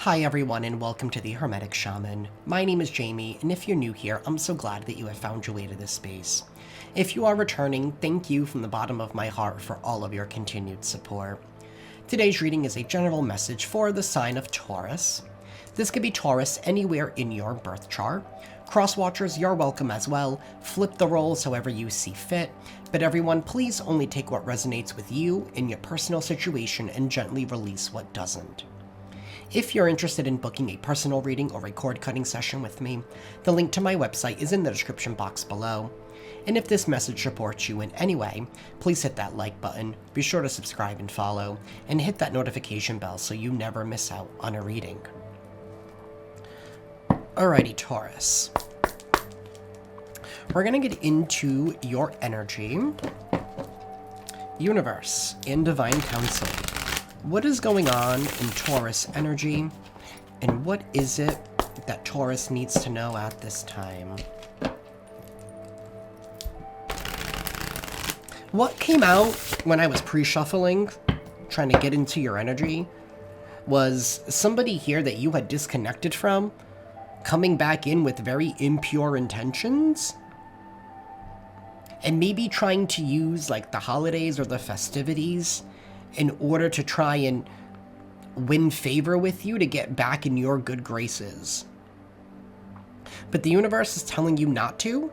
Hi everyone and welcome to the Hermetic Shaman. My name is Jayme, and if you're new here, I'm so glad that you have found your way to this space. If you are returning, thank you from the bottom of my heart for all of your continued support. Today's reading is a general message for the sign of Taurus. This could be Taurus anywhere in your birth chart. Crosswatchers, you're welcome as well. Flip the roles however you see fit. But everyone, please only take what resonates with you in your personal situation and gently release what doesn't. If you're interested in booking a personal reading or a cord cutting session with me, the link to my website is in the description box below. And if this message supports you in any way, please hit that like button, be sure to subscribe and follow, and hit that notification bell so you never miss out on a reading. Alrighty, Taurus. We're going to get into your energy, universe, and divine counsel. What is going on in Taurus energy, and what is it that Taurus needs to know at this time? What came out when I was pre-shuffling, trying to get into your energy, was somebody here that you had disconnected from, coming back in with very impure intentions, and maybe trying to use like the holidays or the festivities in order to try and win favor with you to get back in your good graces. But the universe is telling you not to.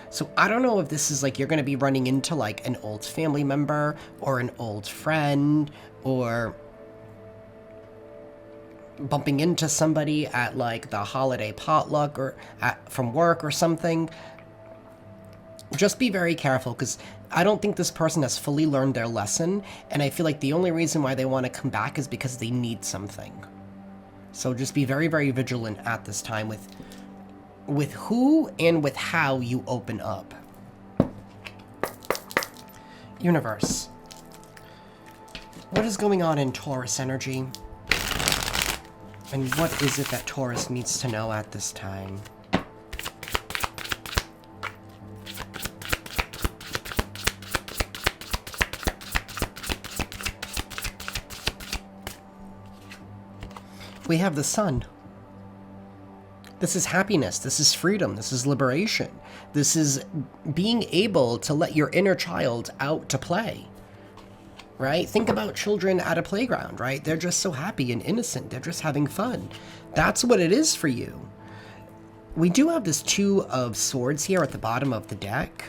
So I don't know if this is like you're going to be running into like an old family member or an old friend, or bumping into somebody at like the holiday potluck or from work or something. Just be very careful, because I don't think this person has fully learned their lesson, and I feel like the only reason why they want to come back is because they need something. So just be very, very vigilant at this time with who and with how you open up. Universe. What is going on in Taurus energy? And what is it that Taurus needs to know at this time? We have the sun. This is happiness. This is freedom. This is liberation. This is being able to let your inner child out to play, right? Think about children at a playground, right? They're just so happy and innocent. They're just having fun. That's what it is for you. We do have this Two of Swords here at the bottom of the deck.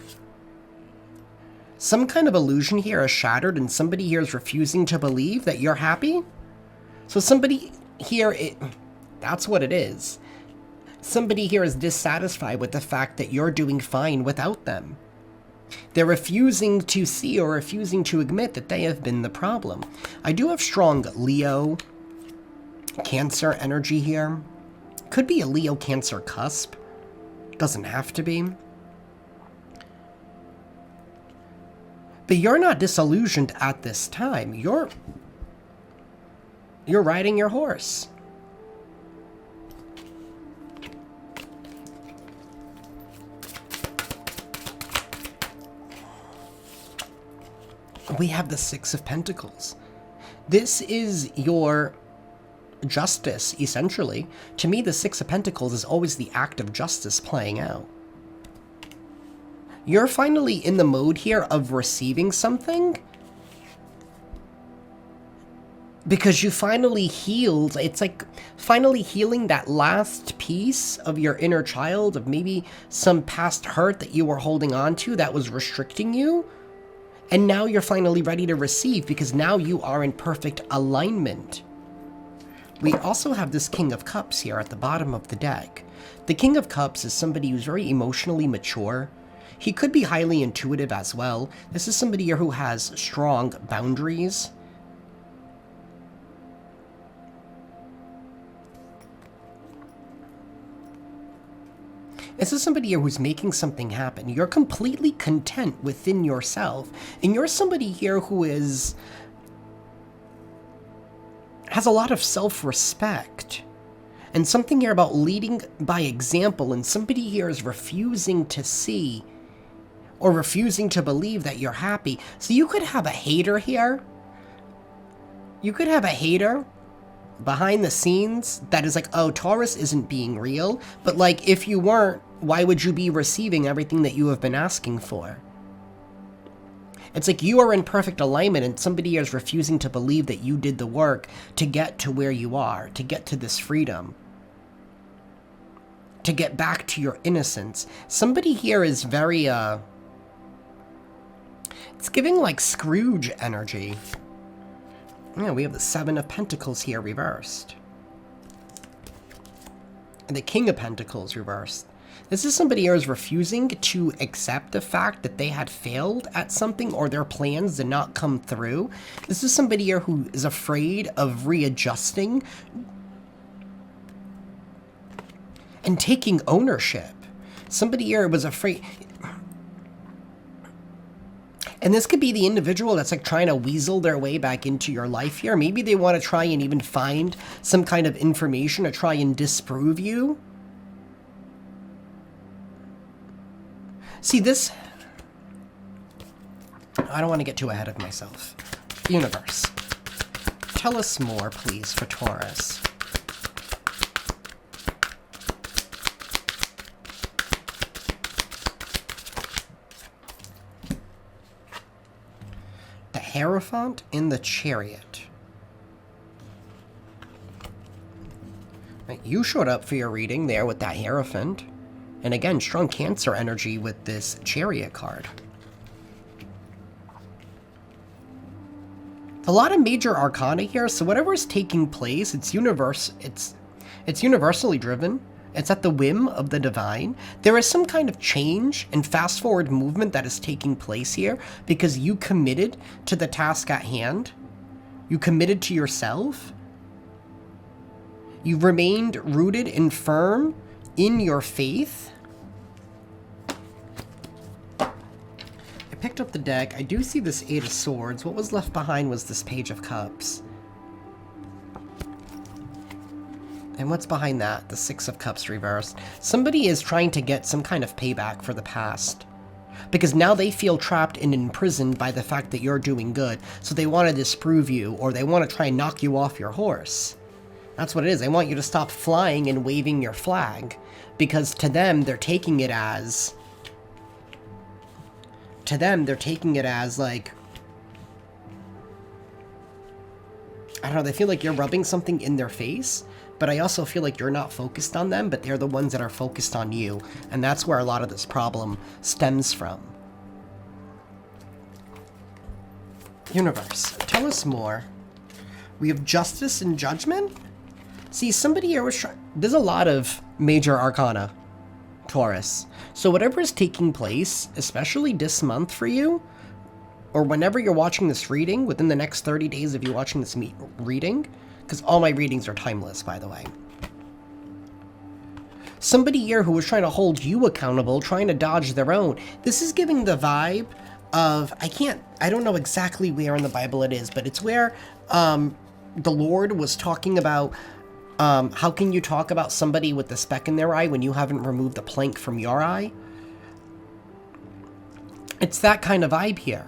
Some kind of illusion here is shattered, and somebody here is refusing to believe that you're happy. So somebody here, that's what it is. Somebody here is dissatisfied with the fact that you're doing fine without them. They're refusing to see or refusing to admit that they have been the problem. I do have strong Leo, Cancer energy here. Could be a Leo Cancer cusp. Doesn't have to be. But you're not disillusioned at this time. You're riding your horse. We have the Six of Pentacles. This is your justice, essentially. To me, the Six of Pentacles is always the act of justice playing out. You're finally in the mode here of receiving something, because you finally healed. It's like finally healing that last piece of your inner child, of maybe some past hurt that you were holding on to that was restricting you. And now you're finally ready to receive, because now you are in perfect alignment. We also have this King of Cups here at the bottom of the deck. The King of Cups is somebody who's very emotionally mature. He could be highly intuitive as well. This is somebody here who has strong boundaries. This is somebody here who's making something happen. You're completely content within yourself. And you're somebody here who has a lot of self-respect. And something here about leading by example. And somebody here is refusing to see or refusing to believe that you're happy. So you could have a hater here. You could have a hater behind the scenes that is like, oh, Taurus isn't being real, but like, if you weren't, why would you be receiving everything that you have been asking for? It's like you are in perfect alignment and somebody is refusing to believe that you did the work to get to where you are, to get to this freedom, to get back to your innocence. Somebody here is very, it's giving like Scrooge energy. Yeah, we have the Seven of Pentacles here reversed. And the King of Pentacles reversed. This is somebody who is refusing to accept the fact that they had failed at something or their plans did not come through. This is somebody here who is afraid of readjusting and taking ownership. Somebody here was afraid. And this could be the individual that's like trying to weasel their way back into your life here. Maybe they want to try and even find some kind of information to try and disprove you. See, this... I don't want to get too ahead of myself. Universe, tell us more, please, for Taurus. The Hierophant in the Chariot. You showed up for your reading there with that Hierophant. And again, strong Cancer energy with this Chariot card. A lot of major arcana here, so whatever is taking place, it's universally driven. It's at the whim of the divine. There is some kind of change and fast forward movement that is taking place here because you committed to the task at hand. You committed to yourself. You remained rooted and firm in your faith. I picked up the deck. I do see this Eight of Swords. What was left behind was this Page of Cups. And what's behind that? The Six of Cups reversed. Somebody is trying to get some kind of payback for the past. Because now they feel trapped and imprisoned by the fact that you're doing good. So they want to disprove you, or they want to try and knock you off your horse. That's what it is. They want you to stop flying and waving your flag. Because to them, they're taking it as... like... I don't know, they feel like you're rubbing something in their face, but I also feel like you're not focused on them, but they're the ones that are focused on you. And that's where a lot of this problem stems from. Universe, tell us more. We have Justice and Judgment? See, somebody here was trying... There's a lot of major arcana, Taurus. So whatever is taking place, especially this month for you, or whenever you're watching this reading, within the next 30 days of you watching this reading, because all my readings are timeless, by the way. Somebody here who was trying to hold you accountable, trying to dodge their own. This is giving the vibe of, I don't know exactly where in the Bible it is, but it's where the Lord was talking about, how can you talk about somebody with the speck in their eye when you haven't removed the plank from your eye? It's that kind of vibe here.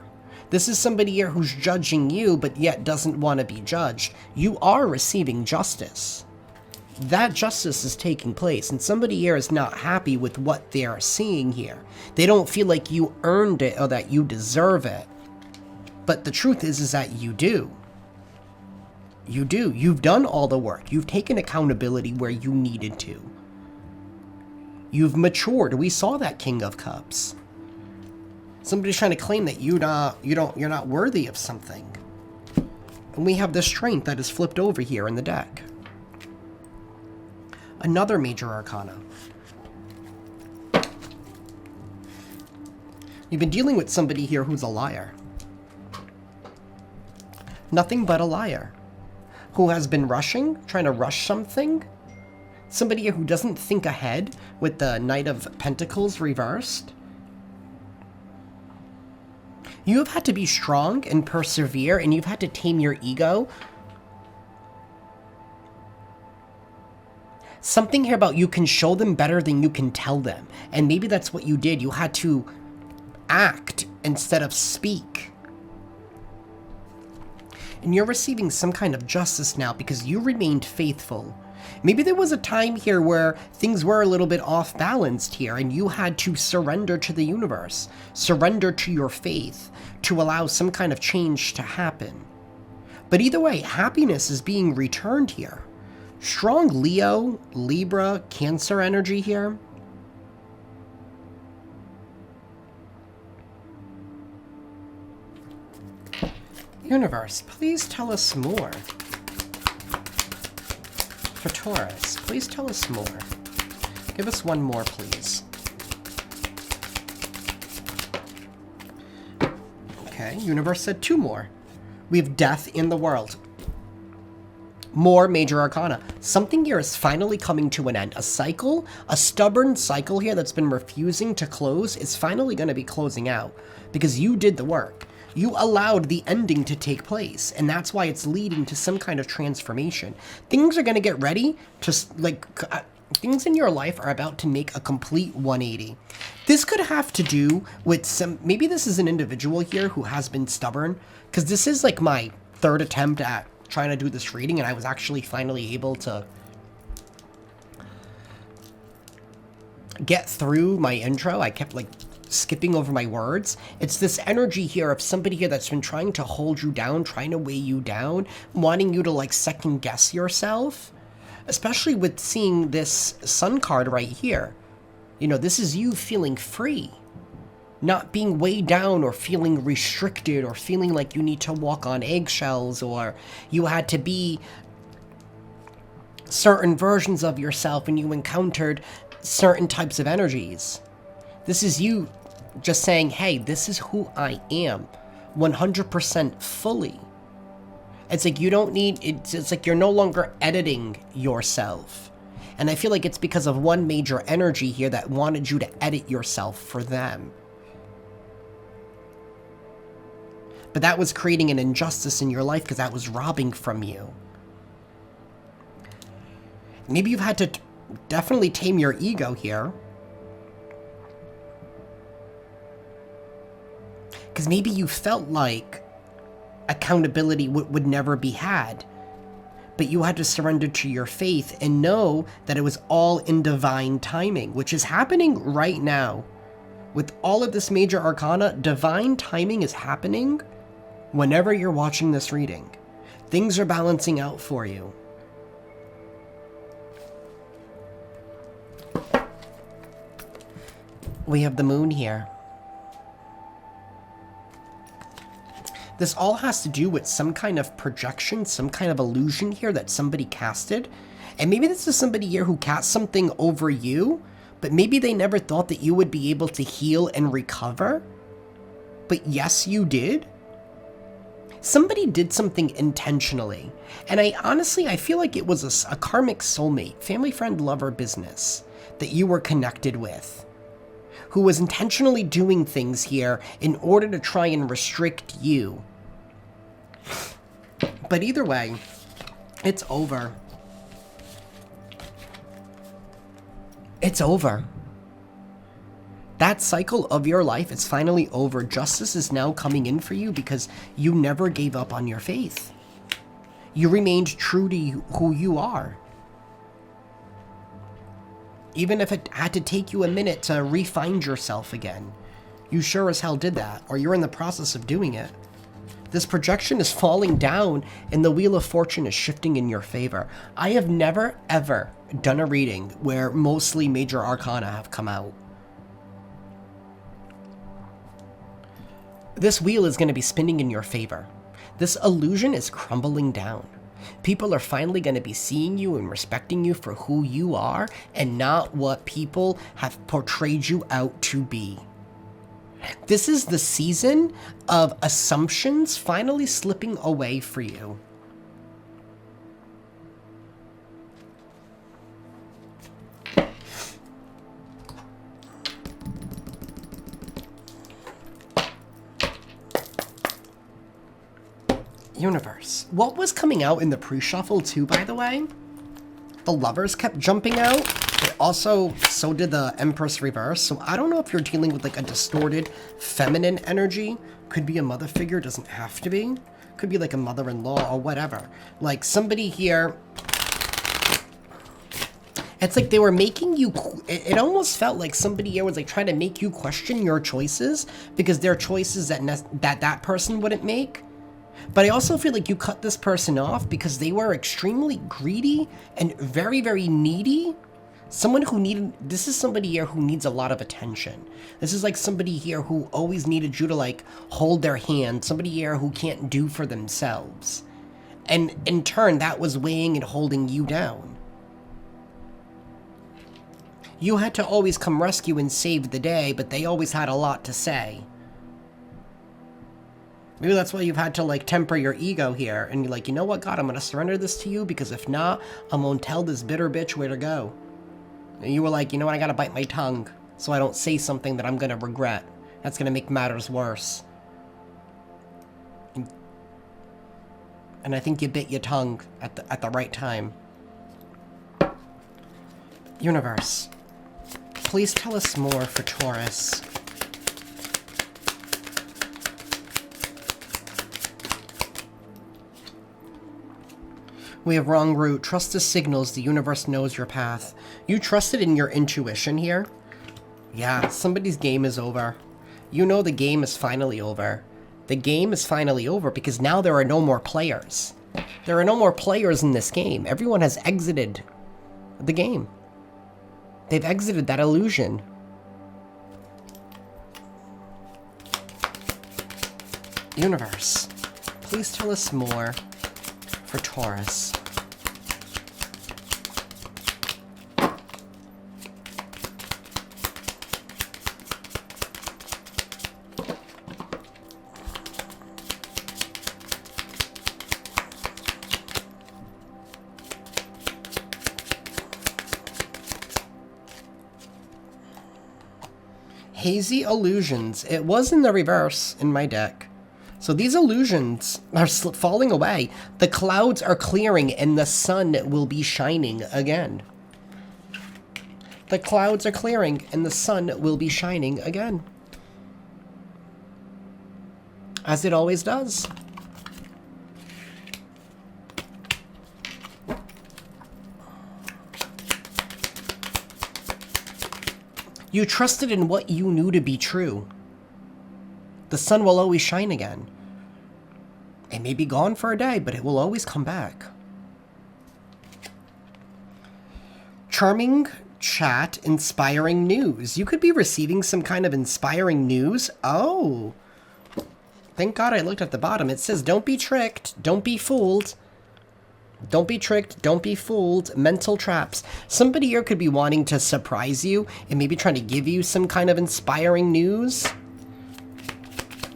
This is somebody here who's judging you, but yet doesn't want to be judged. You are receiving justice. That justice is taking place, and somebody here is not happy with what they are seeing here. They don't feel like you earned it or that you deserve it. But the truth is that you do. You do. You've done all the work. You've taken accountability where you needed to. You've matured. We saw that King of Cups. Somebody's trying to claim that you're not worthy of something. And we have the Strength that is flipped over here in the deck. Another major arcana. You've been dealing with somebody here who's a liar. Nothing but a liar. Who has been rushing, trying to rush something. Somebody who doesn't think ahead with the Knight of Pentacles reversed. You have had to be strong and persevere, and you've had to tame your ego. Something here about you can show them better than you can tell them. And maybe that's what you did. You had to act instead of speak. And you're receiving some kind of justice now because you remained faithful. Maybe there was a time here where things were a little bit off balanced here and you had to surrender to the universe, surrender to your faith to allow some kind of change to happen. But either way, happiness is being returned here. Strong Leo, Libra, Cancer energy here. Universe, please tell us more. For Taurus, please tell us more. Give us one more, please. Okay, Universe said 2 more. We have death in the world. More major arcana. Something here is finally coming to an end. A cycle, a stubborn cycle here that's been refusing to close is finally going to be closing out because you did the work. You allowed the ending to take place, and that's why it's leading to some kind of transformation. Things are going to get ready to, things in your life are about to make a complete 180. This could have to do with maybe this is an individual here who has been stubborn, because this is like my 3rd attempt at trying to do this reading, and I was actually finally able to get through my intro. I kept skipping over my words. It's this energy here of somebody here that's been trying to hold you down, trying to weigh you down, wanting you to second guess yourself, especially with seeing this Sun card right here. You know, this is you feeling free, not being weighed down or feeling restricted or feeling like you need to walk on eggshells or you had to be certain versions of yourself when you encountered certain types of energies. This is you just saying, hey, this is who I am 100% fully. It's like you don't need, it's like you're no longer editing yourself. And I feel like it's because of one major energy here that wanted you to edit yourself for them. But that was creating an injustice in your life because that was robbing from you. Maybe you've had to definitely tame your ego here. Because maybe you felt like accountability would never be had. But you had to surrender to your faith and know that it was all in divine timing, which is happening right now. With all of this major arcana, divine timing is happening whenever you're watching this reading. Things are balancing out for you. We have the moon here. This all has to do with some kind of projection, some kind of illusion here that somebody casted. And maybe this is somebody here who cast something over you, but maybe they never thought that you would be able to heal and recover. But yes, you did. Somebody did something intentionally. And I feel like it was a karmic soulmate, family, friend, lover, business that you were connected with, who was intentionally doing things here in order to try and restrict you. But either way, it's over. It's over. That cycle of your life is finally over. Justice is now coming in for you because you never gave up on your faith. You remained true to who you are. Even if it had to take you a minute to re-find yourself again, you sure as hell did that, or you're in the process of doing it. This projection is falling down and the Wheel of Fortune is shifting in your favor. I have never, ever done a reading where mostly major arcana have come out. This wheel is going to be spinning in your favor. This illusion is crumbling down. People are finally going to be seeing you and respecting you for who you are and not what people have portrayed you out to be. This is the season of assumptions finally slipping away for you. Universe. What was coming out in the pre-shuffle too, by the way? The Lovers kept jumping out. It also, so did the Empress reverse. So I don't know if you're dealing with like a distorted feminine energy. Could be a mother figure, doesn't have to be. could be like a mother-in-law or whatever. Like somebody here, it's like they were making you, it almost felt like somebody here was like trying to make you question your choices because they're choices that person wouldn't make. But I also feel like you cut this person off because they were extremely greedy and very, very needy. Someone who needed, this is somebody here who needs a lot of attention. This is like somebody here who always needed you to like hold their hand. Somebody here who can't do for themselves. And in turn, that was weighing and holding you down. You had to always come rescue and save the day, but they always had a lot to say. Maybe that's why you've had to like temper your ego here. And you're like, you know what, God, I'm going to surrender this to you because if not, I'm going to tell this bitter bitch where to go. And you were like, you know what, I gotta bite my tongue so I don't say something that I'm gonna regret. That's gonna make matters worse. And I think you bit your tongue at the right time. Universe, please tell us more for Taurus. We have wrong route. Trust the signals. The universe knows your path. You trusted in your intuition here? Yeah, somebody's game is over. You know the game is finally over. The game is finally over because now there are no more players. There are no more players in this game. Everyone has exited the game. They've exited that illusion. Universe, please tell us more for Taurus. Hazy illusions. It was in the reverse in my deck. So these illusions are falling away. The clouds are clearing and the sun will be shining again. The clouds are clearing and the sun will be shining again. As it always does. You trusted in what you knew to be true. The sun will always shine again. It may be gone for a day, but it will always come back. Charming chat, inspiring news. You could be receiving some kind of inspiring news. Oh. Thank God I looked at the bottom. It says, don't be tricked. Don't be fooled. Don't be tricked. Don't be fooled. Mental traps. Somebody here could be wanting to surprise you and maybe trying to give you some kind of inspiring news.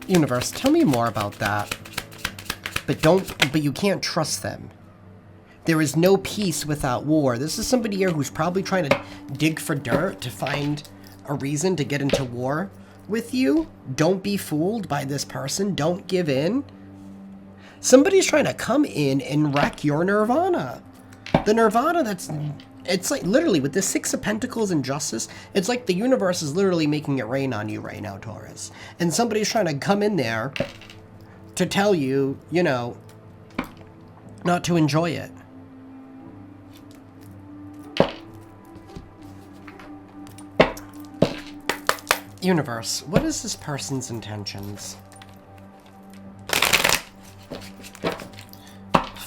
Universe, tell me more about that. But you can't trust them. There is no peace without war. This is somebody here who's probably trying to dig for dirt to find a reason to get into war with you. Don't be fooled by this person. Don't give in. Somebody's trying to come in and wreck your nirvana. The nirvana it's like literally with the Six of Pentacles and Justice, it's like the universe is literally making it rain on you right now, Taurus. And somebody's trying to come in there to tell you, you know, not to enjoy it. Universe, what is this person's intentions?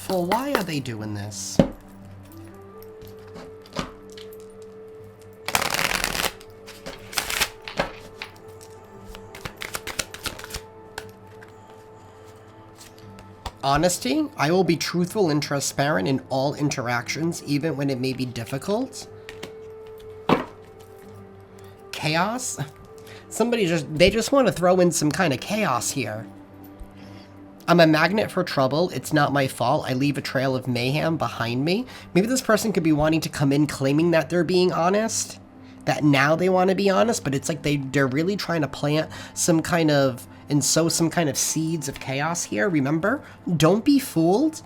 Well, why are they doing this? Honesty. I will be truthful and transparent in all interactions, even when it may be difficult. Chaos. They just want to throw in some kind of chaos here. I'm a magnet for trouble. It's not my fault. I leave a trail of mayhem behind me. Maybe this person could be wanting to come in claiming that they're being honest. That now they want to be honest, but it's like they're really trying to plant some kind of and sow some kind of seeds of chaos here. Remember, don't be fooled.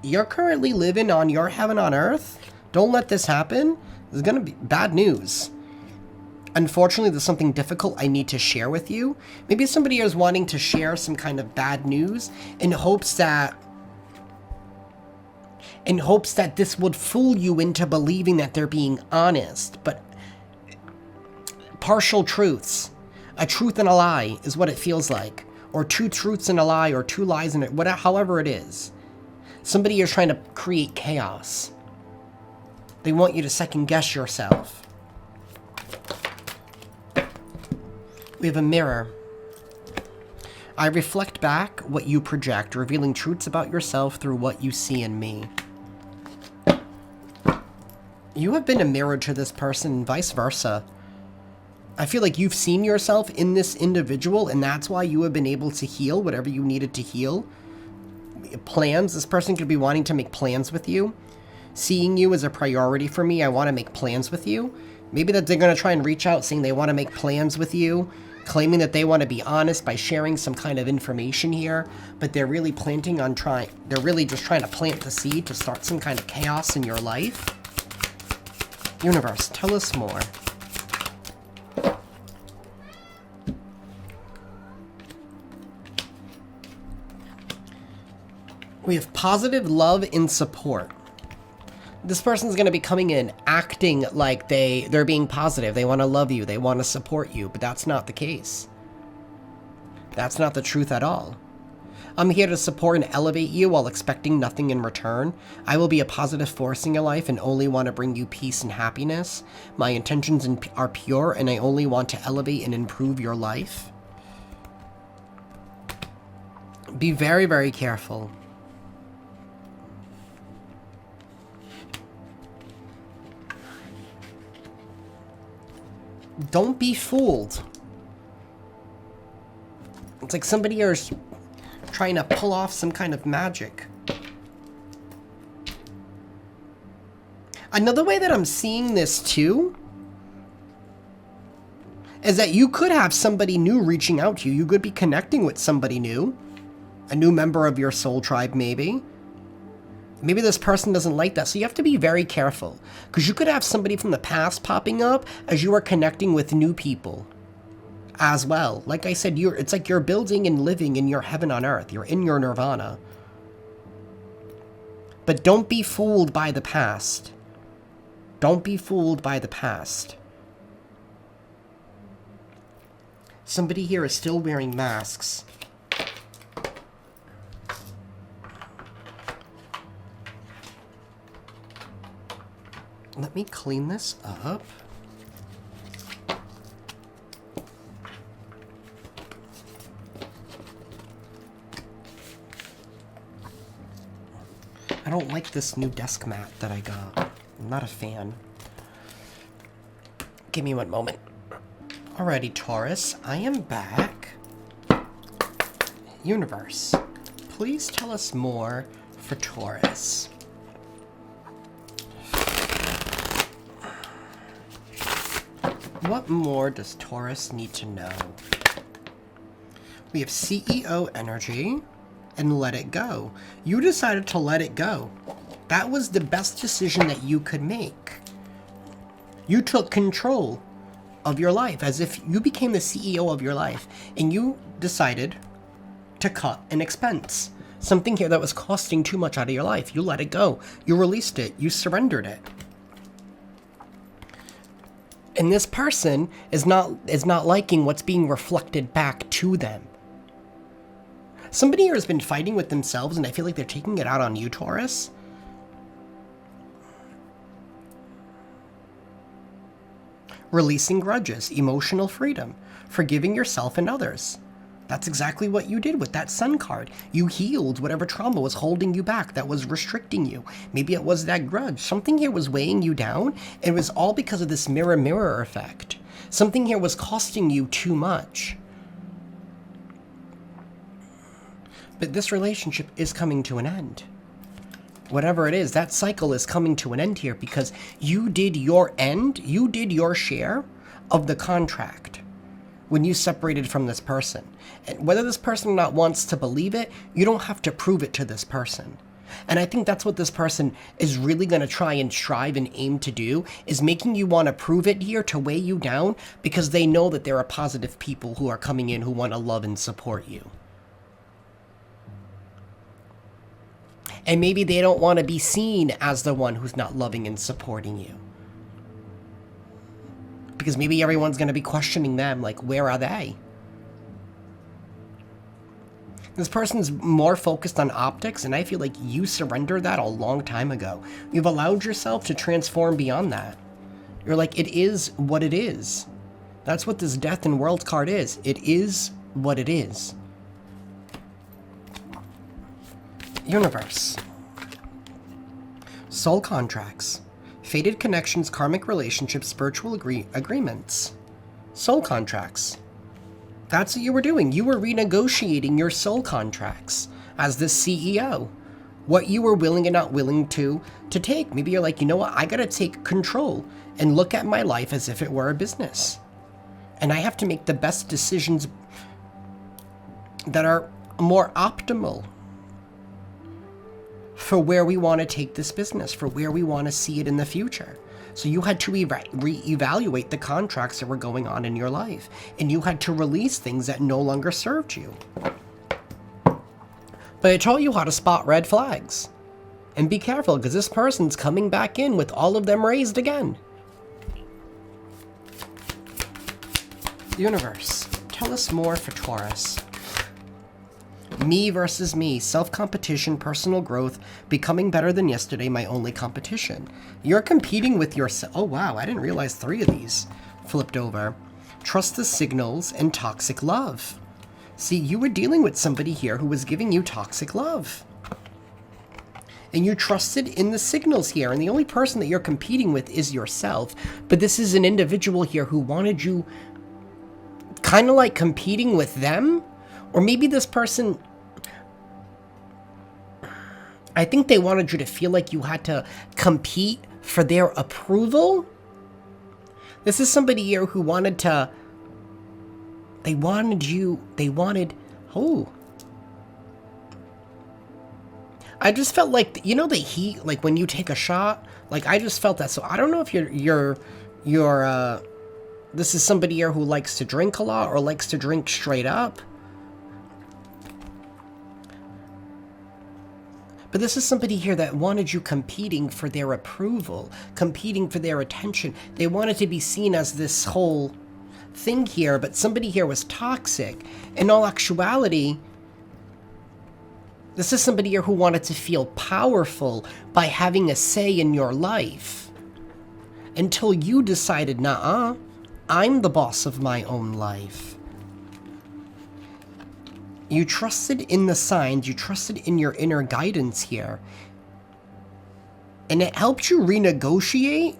You're currently living on your heaven on earth. Don't let this happen. There's going to be bad news. Unfortunately, there's something difficult I need to share with you. Maybe somebody is wanting to share some kind of bad news in hopes that this would fool you into believing that they're being honest, but partial truths. A truth and a lie is what it feels like. Or two truths and a lie, or two lies and whatever, however it is. Somebody is trying to create chaos. They want you to second guess yourself. We have a mirror. I reflect back what you project, revealing truths about yourself through what you see in me. You have been a mirror to this person and vice versa. I feel like you've seen yourself in this individual, and that's why you have been able to heal whatever you needed to heal. Plans. This person could be wanting to make plans with you. Seeing you as a priority for me. I want to make plans with you. Maybe that they're going to try and reach out saying they want to make plans with you, claiming that they want to be honest by sharing some kind of information here, but they're really they're really just trying to plant the seed to start some kind of chaos in your life. Universe, tell us more. We have positive love and support. This person's going to be coming in acting like they're being positive. They want to love you. They want to support you. But that's not the case. That's not the truth at all. I'm here to support and elevate you while expecting nothing in return. I will be a positive force in your life and only want to bring you peace and happiness. My intentions are pure and I only want to elevate and improve your life. Be very, very careful. Don't be fooled. It's like somebody is trying to pull off some kind of magic. Another way that I'm seeing this too is that you could have somebody new reaching out to you. You could be connecting with somebody new. A new member of your soul tribe, maybe. Maybe this person doesn't like that, so you have to be very careful. Because you could have somebody from the past popping up as you are connecting with new people as well. Like I said, it's like you're building and living in your heaven on earth. You're in your nirvana. But don't be fooled by the past. Don't be fooled by the past. Somebody here is still wearing masks. Let me clean this up. I don't like this new desk mat that I got. I'm not a fan. Give me one moment. Alrighty, Taurus, I am back. Universe, please tell us more for Taurus. What more does Taurus need to know? We have CEO energy and let it go. You decided to let it go. That was the best decision that you could make. You took control of your life as if you became the CEO of your life and you decided to cut an expense. Something here that was costing too much out of your life. You let it go. You released it. You surrendered it. And this person is not liking what's being reflected back to them. Somebody here has been fighting with themselves, and I feel like they're taking it out on you, Taurus. Releasing grudges, emotional freedom, forgiving yourself and others. That's exactly what you did with that Sun card. You healed whatever trauma was holding you back, that was restricting you. Maybe it was that grudge. Something here was weighing you down, and it was all because of this mirror effect. Something here was costing you too much. But this relationship is coming to an end. Whatever it is, that cycle is coming to an end here because you did your end, you did your share of the contract when you separated from this person. And whether this person or not wants to believe it, you don't have to prove it to this person. And I think that's what this person is really going to try and strive and aim to do, is making you want to prove it here, to weigh you down, because they know that there are positive people who are coming in who want to love and support you. And maybe they don't want to be seen as the one who's not loving and supporting you. Because maybe everyone's going to be questioning them, like, where are they? This person's more focused on optics, and I feel like you surrendered that a long time ago. You've allowed yourself to transform beyond that. You're like, it is what it is. That's what this Death and World card is. It is what it is. Universe. Soul contracts. Fated connections, karmic relationships, spiritual agreements. Soul contracts. That's what you were doing. You were renegotiating your soul contracts as the CEO. What you were willing and not willing to take. Maybe you're like, you know what? I gotta take control and look at my life as if it were a business. And I have to make the best decisions that are more optimal for where we want to take this business, for where we want to see it in the future. So you had to reevaluate the contracts that were going on in your life, and you had to release things that no longer served you. But I told you how to spot red flags. And be careful, because this person's coming back in with all of them raised again. Universe, tell us more for Taurus. Me versus me, self-competition, personal growth, becoming better than yesterday, my only competition. You're competing with yourself. Oh wow, I didn't realize 3 of these flipped over. Trust the signals and toxic love. See, you were dealing with somebody here who was giving you toxic love. And you trusted in the signals here, and the only person that you're competing with is yourself. But this is an individual here who wanted you kind of like competing with them. Or maybe this person, I think they wanted you to feel like you had to compete for their approval. This is somebody here who wanted, oh. I just felt like, you know the heat, like when you take a shot? Like I just felt that. So I don't know if this is somebody here who likes to drink a lot or likes to drink straight up. But this is somebody here that wanted you competing for their approval, competing for their attention. They wanted to be seen as this whole thing here, but somebody here was toxic. In all actuality, this is somebody here who wanted to feel powerful by having a say in your life. Until you decided, nah, I'm the boss of my own life. You trusted in the signs, you trusted in your inner guidance here. And it helped you renegotiate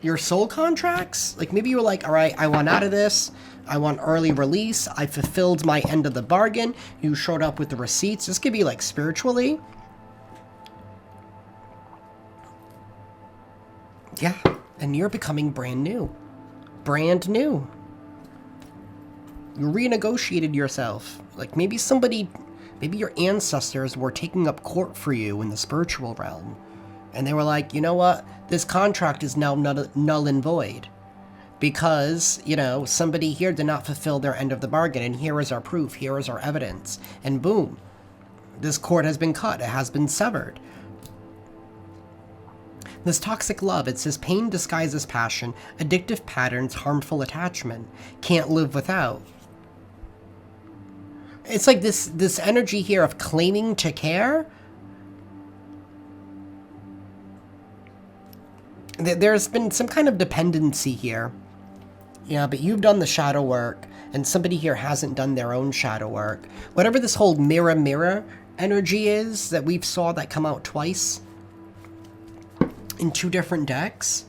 your soul contracts. Like maybe you were like, all right, I want out of this. I want early release. I fulfilled my end of the bargain. You showed up with the receipts. This could be like spiritually. Yeah, and you're becoming brand new. Brand new. You renegotiated yourself. Like maybe your ancestors were taking up court for you in the spiritual realm. And they were like, you know what? This contract is now null and void. Because, you know, somebody here did not fulfill their end of the bargain. And here is our proof. Here is our evidence. And boom. This cord has been cut. It has been severed. This toxic love, it says pain disguises passion, addictive patterns, harmful attachment, can't live without. It's like this energy here of claiming to care. There's been some kind of dependency here. Yeah, but you've done the shadow work, and somebody here hasn't done their own shadow work. Whatever this whole mirror energy is that we've saw that come out twice in 2 different decks,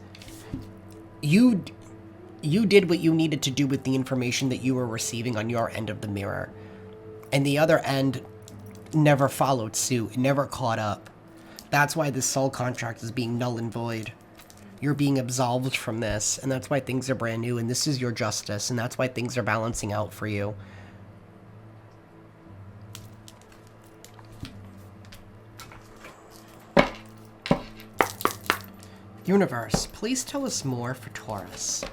you did what you needed to do with the information that you were receiving on your end of the mirror. And the other end never followed suit, never caught up. That's why this soul contract is being null and void. You're being absolved from this, and that's why things are brand new, and this is your justice, and that's why things are balancing out for you. Universe, please tell us more for Taurus.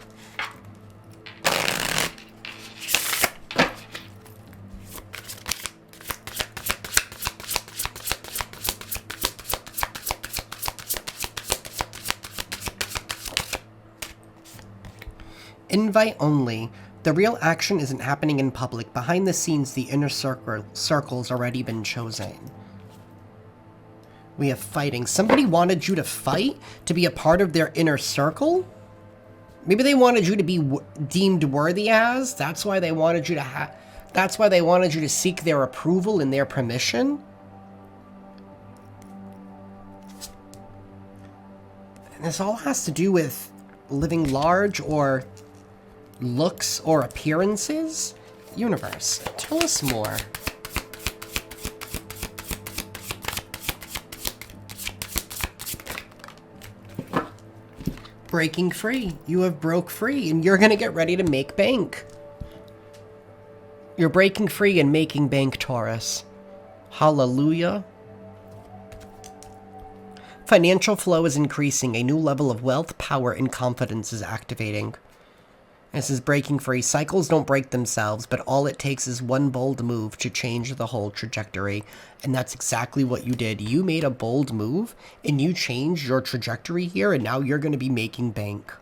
Invite only. The real action isn't happening in public. Behind the scenes, the inner circle's already been chosen. We have fighting. Somebody wanted you to fight to be a part of their inner circle? Maybe they wanted you to be deemed worthy as. That's why they wanted you to that's why they wanted you to seek their approval and their permission. And this all has to do with living large or looks or appearances? Universe, tell us more. Breaking free. You have broke free and you're going to get ready to make bank. You're breaking free and making bank, Taurus. Hallelujah. Financial flow is increasing. A new level of wealth, power, and confidence is activating. This is breaking free. Cycles don't break themselves, but all it takes is one bold move to change the whole trajectory. And that's exactly what you did. You made a bold move, and you changed your trajectory here, and now you're going to be making bank.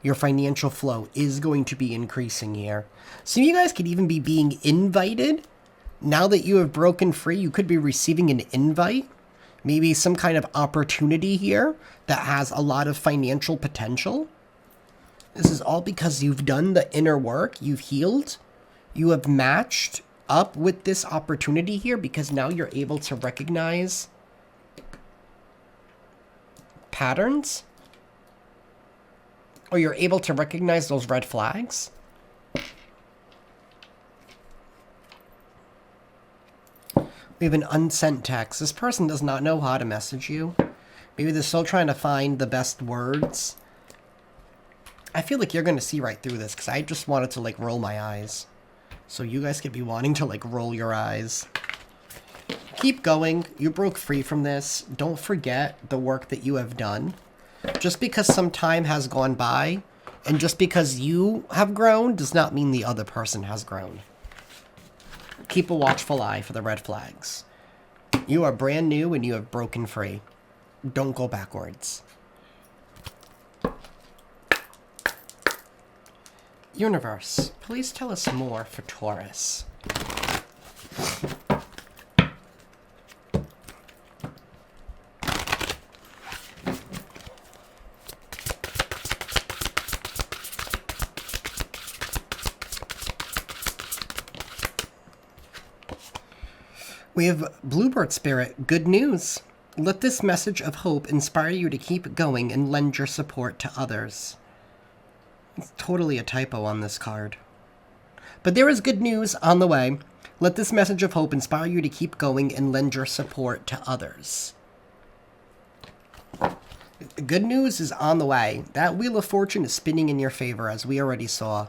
Your financial flow is going to be increasing here. So you guys could even be being invited. Now that you have broken free, you could be receiving an invite. Maybe some kind of opportunity here that has a lot of financial potential. This is all because you've done the inner work, you've healed, you have matched up with this opportunity here because now you're able to recognize patterns, or you're able to recognize those red flags. We have an unsent text. This person does not know how to message you. Maybe they're still trying to find the best words. I feel like you're going to see right through this because I just wanted to, like, roll my eyes. So you guys could be wanting to, like, roll your eyes. Keep going. You broke free from this. Don't forget the work that you have done. Just because some time has gone by and just because you have grown does not mean the other person has grown. Keep a watchful eye for the red flags. You are brand new and you have broken free. Don't go backwards. Universe, please tell us more for Taurus. We have Bluebird Spirit. Good news. Let this message of hope inspire you to keep going and lend your support to others. It's totally a typo on this card. But there is good news on the way. Let this message of hope inspire you to keep going and lend your support to others. Good news is on the way. That Wheel of Fortune is spinning in your favor, as we already saw.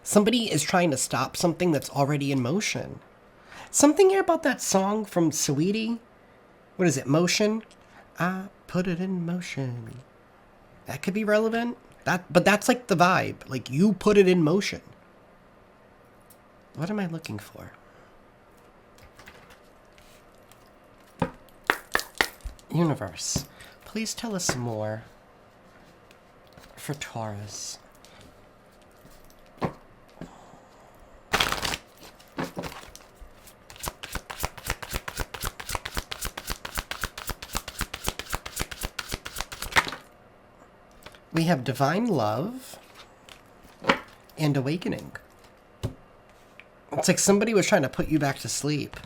Somebody is trying to stop something that's already in motion. Something here about that song from Sweetie. What is it? Motion? I put it in motion. That could be relevant. But that's like the vibe. Like, you put it in motion. What am I looking for? Universe, please tell us more for Taurus. We have divine love and awakening. It's like somebody was trying to put you back to sleep.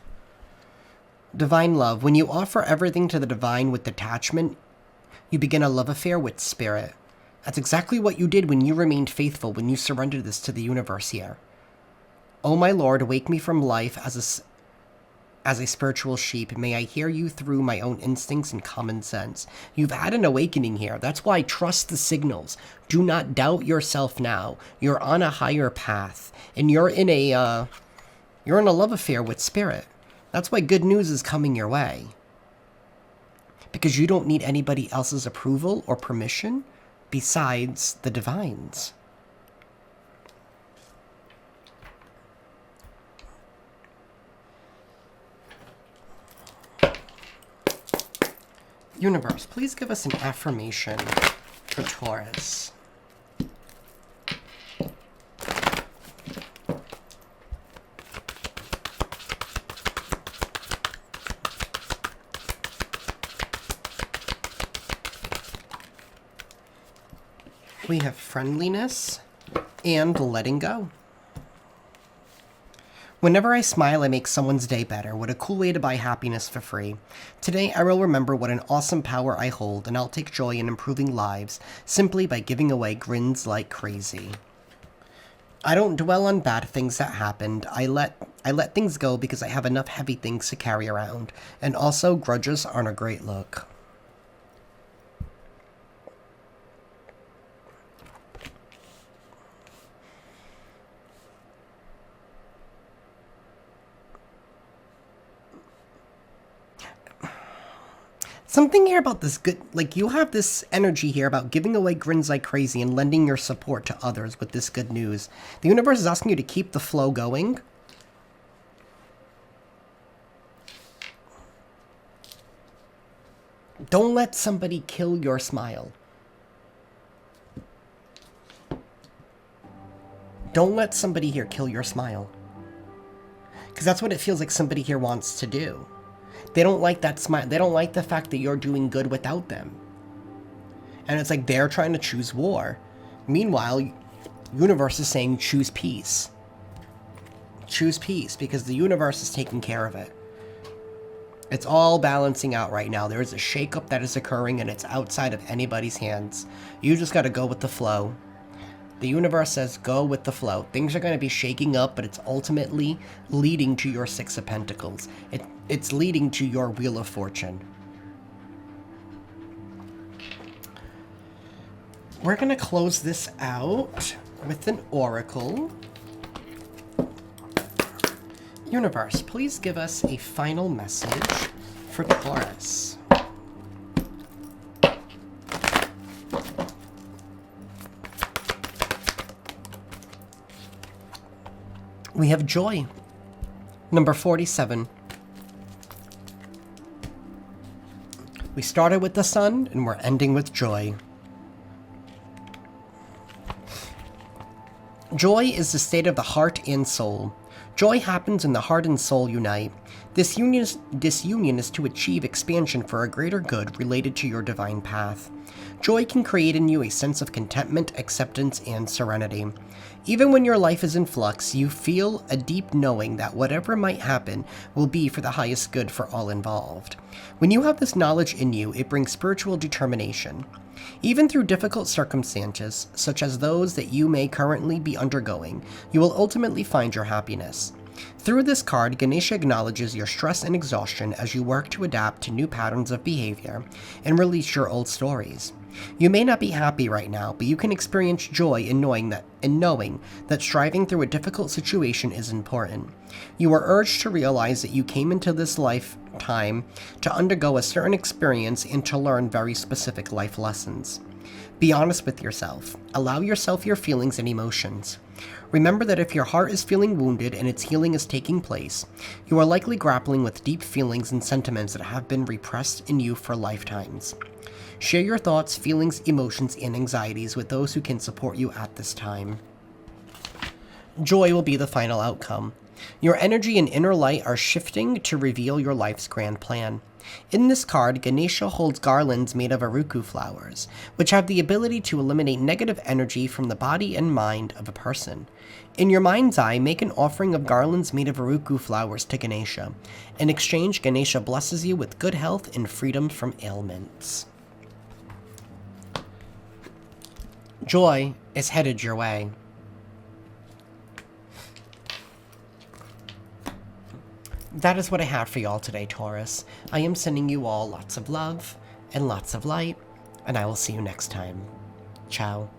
Divine love. When you offer everything to the divine with detachment, you begin a love affair with spirit. That's exactly what you did when you remained faithful, when you surrendered this to the universe here. Oh my Lord, wake me from life as a spiritual sheep. May I hear you through my own instincts and common sense. You've had an awakening here. That's why trust the signals. Do not doubt yourself now. You're on a higher path, and you're in a love affair with spirit. That's why good news is coming your way. because you don't need anybody else's approval or permission besides the divines. Universe, please give us an affirmation for Taurus. We have friendliness and letting go. Whenever I smile, I make someone's day better. What a cool way to buy happiness for free. Today, I will remember what an awesome power I hold, and I'll take joy in improving lives simply by giving away grins like crazy. I don't dwell on bad things that happened. I let things go because I have enough heavy things to carry around. And also, grudges aren't a great look. Something here about this good, like you have this energy here about giving away grins like crazy and lending your support to others with this good news. The universe is asking you to keep the flow going. Don't let somebody kill your smile. Don't let somebody here kill your smile. Because that's what it feels like somebody here wants to do. They don't like that smile. They don't like the fact that you're doing good without them. And it's like they're trying to choose war. Meanwhile, universe is saying choose peace. Choose peace because the universe is taking care of it. It's all balancing out right now. There is a shakeup that is occurring and it's outside of anybody's hands. You just got to go with the flow. The universe says go with the flow. Things are going to be shaking up, but it's ultimately leading to your Six of Pentacles. It's leading to your Wheel of Fortune. We're going to close this out with an oracle. Universe, please give us a final message for Taurus. We have joy. Number 47. We started with the sun and we're ending with joy. Joy is the state of the heart and soul. Joy happens when the heart and soul unite. This union is to achieve expansion for a greater good related to your divine path. Joy can create in you a sense of contentment, acceptance, and serenity. Even when your life is in flux, you feel a deep knowing that whatever might happen will be for the highest good for all involved. When you have this knowledge in you, it brings spiritual determination. Even through difficult circumstances, such as those that you may currently be undergoing, you will ultimately find your happiness. Through this card, Ganesha acknowledges your stress and exhaustion as you work to adapt to new patterns of behavior and release your old stories. You may not be happy right now, but you can experience joy in knowing that striving through a difficult situation is important. You are urged to realize that you came into this lifetime to undergo a certain experience and to learn very specific life lessons. Be honest with yourself. Allow yourself your feelings and emotions. Remember that if your heart is feeling wounded and its healing is taking place, you are likely grappling with deep feelings and sentiments that have been repressed in you for lifetimes. Share your thoughts, feelings, emotions, and anxieties with those who can support you at this time. Joy will be the final outcome. Your energy and inner light are shifting to reveal your life's grand plan. In this card, Ganesha holds garlands made of aruku flowers, which have the ability to eliminate negative energy from the body and mind of a person. In your mind's eye, make an offering of garlands made of aruku flowers to Ganesha. In exchange, Ganesha blesses you with good health and freedom from ailments. Joy is headed your way. That is what I have for y'all today, Taurus. I am sending you all lots of love and lots of light, and I will see you next time. Ciao.